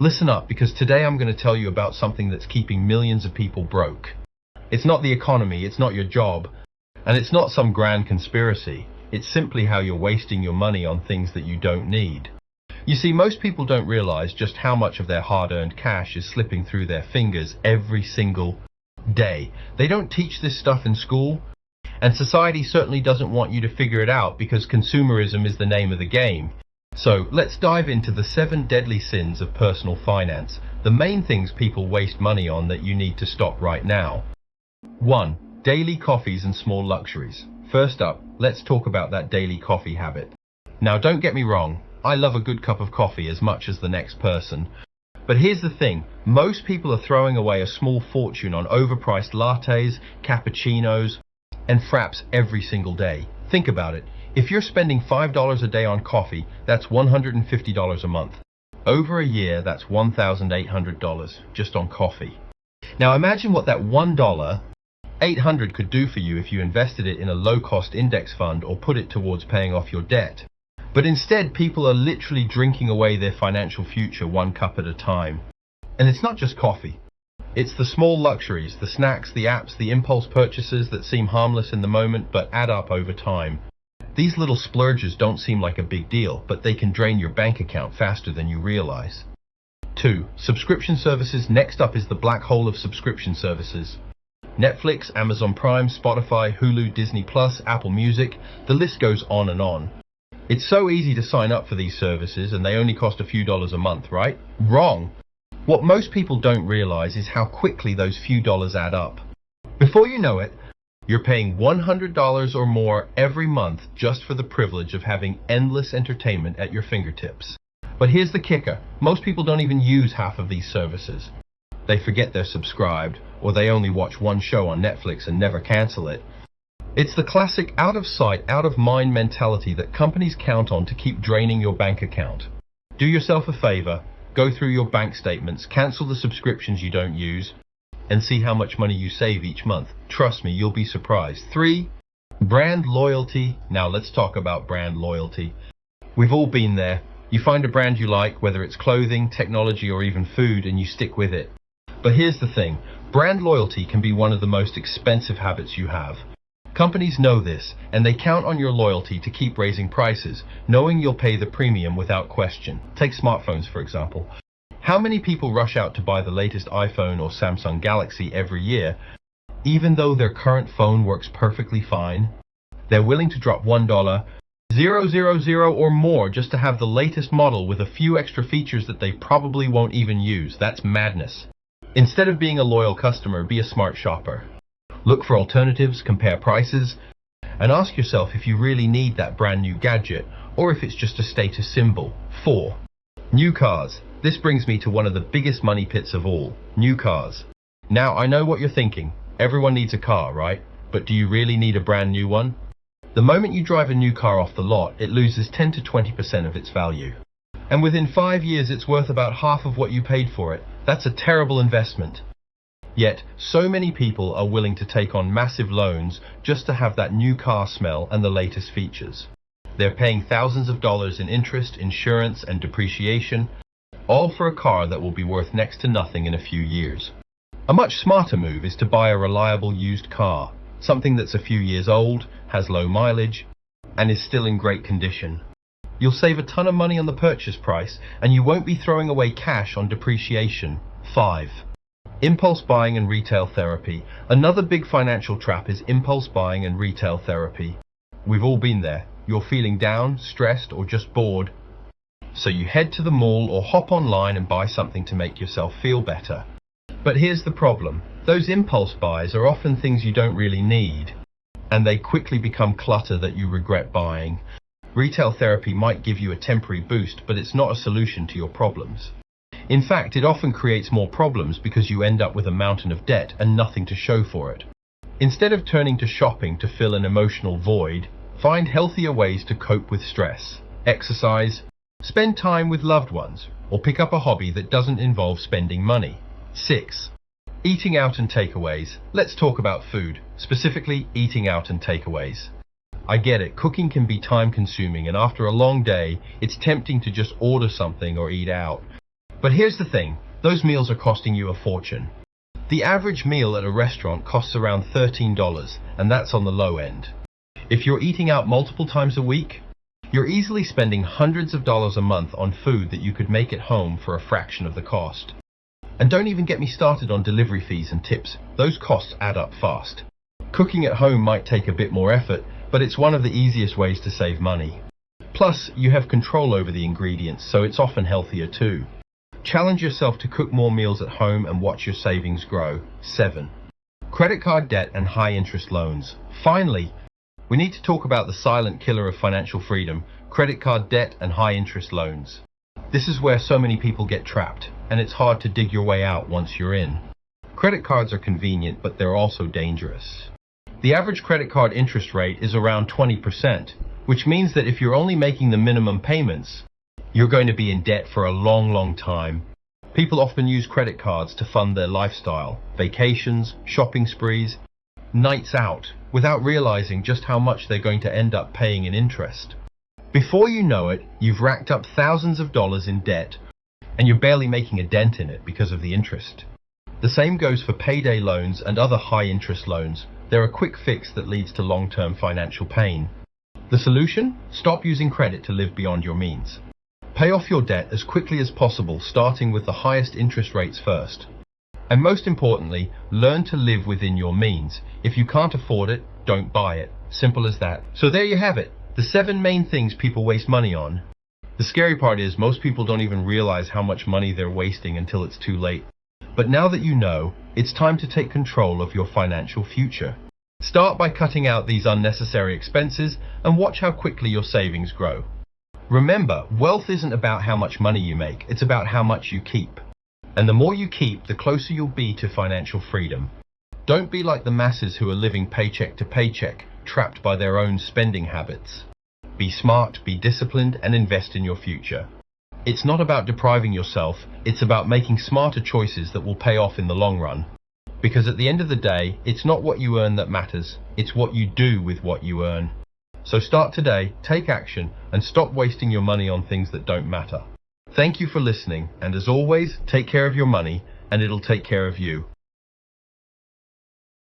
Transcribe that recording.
Listen up, because today I'm going to tell you about something that's keeping millions of people broke. It's not the economy, it's not your job, and it's not some grand conspiracy. It's simply how you're wasting your money on things that you don't need. You see, most people don't realize just how much of their hard-earned cash is slipping through their fingers every single day. They don't teach this stuff in school, and society certainly doesn't want you to figure it out because consumerism is the name of the game. So let's dive into the 7 deadly sins of personal finance, the main things people waste money on that you need to stop right now. 1. Daily coffees and small luxuries. First up, let's talk about that daily coffee habit. Now, don't get me wrong, I love a good cup of coffee as much as the next person. But here's the thing, most people are throwing away a small fortune on overpriced lattes, cappuccinos, and fraps every single day. Think about it. If you're spending $5 a day on coffee, that's $150 a month. Over a year, that's $1,800 just on coffee. Now imagine what that $1,800 could do for you if you invested it in a low-cost index fund or put it towards paying off your debt. But instead, people are literally drinking away their financial future one cup at a time. And it's not just coffee. It's the small luxuries, the snacks, the apps, the impulse purchases that seem harmless in the moment but add up over time. These little splurges don't seem like a big deal, but they can drain your bank account faster than you realize. 2. Subscription services. Next up is the black hole of subscription services. Netflix, Amazon Prime, Spotify, Hulu, Disney+, Apple Music, the list goes on and on. It's so easy to sign up for these services and they only cost a few dollars a month, right? Wrong! What most people don't realize is how quickly those few dollars add up. Before you know it, you're paying $100 or more every month just for the privilege of having endless entertainment at your fingertips. But here's the kicker. Most people don't even use half of these services. They forget they're subscribed, or they only watch one show on Netflix and never cancel it. It's the classic out of sight, out of mind mentality that companies count on to keep draining your bank account. Do yourself a favor, go through your bank statements, cancel the subscriptions you don't use, and see how much money you save each month. Trust me, you'll be surprised. 3. Brand loyalty. Now let's talk about brand loyalty. We've all been there. You find a brand you like, whether it's clothing, technology, or even food, and you stick with it. But here's the thing, brand loyalty can be one of the most expensive habits you have. Companies know this, and they count on your loyalty to keep raising prices, knowing you'll pay the premium without question. Take smartphones, for example. How many people rush out to buy the latest iPhone or Samsung Galaxy every year, even though their current phone works perfectly fine? They're willing to drop $1,000 or more just to have the latest model with a few extra features that they probably won't even use. That's madness. Instead of being a loyal customer, be a smart shopper. Look for alternatives, compare prices, and ask yourself if you really need that brand new gadget or if it's just a status symbol. 4. New cars. This brings me to one of the biggest money pits of all, new cars. Now, I know what you're thinking. Everyone needs a car, right? But do you really need a brand new one? The moment you drive a new car off the lot, it loses 10 to 20% of its value. And within 5 years, it's worth about half of what you paid for it. That's a terrible investment. Yet, so many people are willing to take on massive loans just to have that new car smell and the latest features. They're paying thousands of dollars in interest, insurance, and depreciation, all for a car that will be worth next to nothing in a few years. A much smarter move is to buy a reliable used car, something that's a few years old, has low mileage, and is still in great condition. You'll save a ton of money on the purchase price, and you won't be throwing away cash on depreciation. 5. Impulse buying and retail therapy. Another big financial trap is impulse buying and retail therapy. We've all been there. You're feeling down, stressed, or just bored. So you head to the mall or hop online and buy something to make yourself feel better. But here's the problem. Those impulse buys are often things you don't really need, and they quickly become clutter that you regret buying. Retail therapy might give you a temporary boost, but it's not a solution to your problems. In fact, it often creates more problems because you end up with a mountain of debt and nothing to show for it. Instead of turning to shopping to fill an emotional void, find healthier ways to cope with stress. Exercise, spend time with loved ones, or pick up a hobby that doesn't involve spending money. 6. Eating out and takeaways. Let's talk about food, specifically eating out and takeaways. I get it, cooking can be time consuming, and after a long day, it's tempting to just order something or eat out. But here's the thing, those meals are costing you a fortune. The average meal at a restaurant costs around $13, and that's on the low end. If you're eating out multiple times a week, you're easily spending hundreds of dollars a month on food that you could make at home for a fraction of the cost. And don't even get me started on delivery fees and tips. Those costs add up fast. Cooking at home might take a bit more effort, but it's one of the easiest ways to save money. Plus, you have control over the ingredients, so it's often healthier too. Challenge yourself to cook more meals at home and watch your savings grow. 7. Credit card debt and high interest loans. Finally, we need to talk about the silent killer of financial freedom, credit card debt and high interest loans. This is where so many people get trapped, and it's hard to dig your way out once you're in. Credit cards are convenient, but they're also dangerous. The average credit card interest rate is around 20%, which means that if you're only making the minimum payments, you're going to be in debt for a long time. People often use credit cards to fund their lifestyle, vacations, shopping sprees, nights out, without realizing just how much they're going to end up paying in interest. Before you know it, you've racked up thousands of dollars in debt, and you're barely making a dent in it because of the interest. The same goes for payday loans and other high-interest loans. They're a quick fix that leads to long-term financial pain. The solution? Stop using credit to live beyond your means. Pay off your debt as quickly as possible, starting with the highest interest rates first. And most importantly, learn to live within your means. If you can't afford it, don't buy it. Simple as that. So there you have it, the 7 main things people waste money on. The scary part is most people don't even realize how much money they're wasting until it's too late. But now that you know, it's time to take control of your financial future. Start by cutting out these unnecessary expenses and watch how quickly your savings grow. Remember, wealth isn't about how much money you make, it's about how much you keep. And the more you keep, the closer you'll be to financial freedom. Don't be like the masses who are living paycheck to paycheck, trapped by their own spending habits. Be smart, be disciplined, and invest in your future. It's not about depriving yourself, it's about making smarter choices that will pay off in the long run. Because at the end of the day, it's not what you earn that matters, it's what you do with what you earn. So start today, take action, and stop wasting your money on things that don't matter. Thank you for listening, and as always, take care of your money, and it'll take care of you.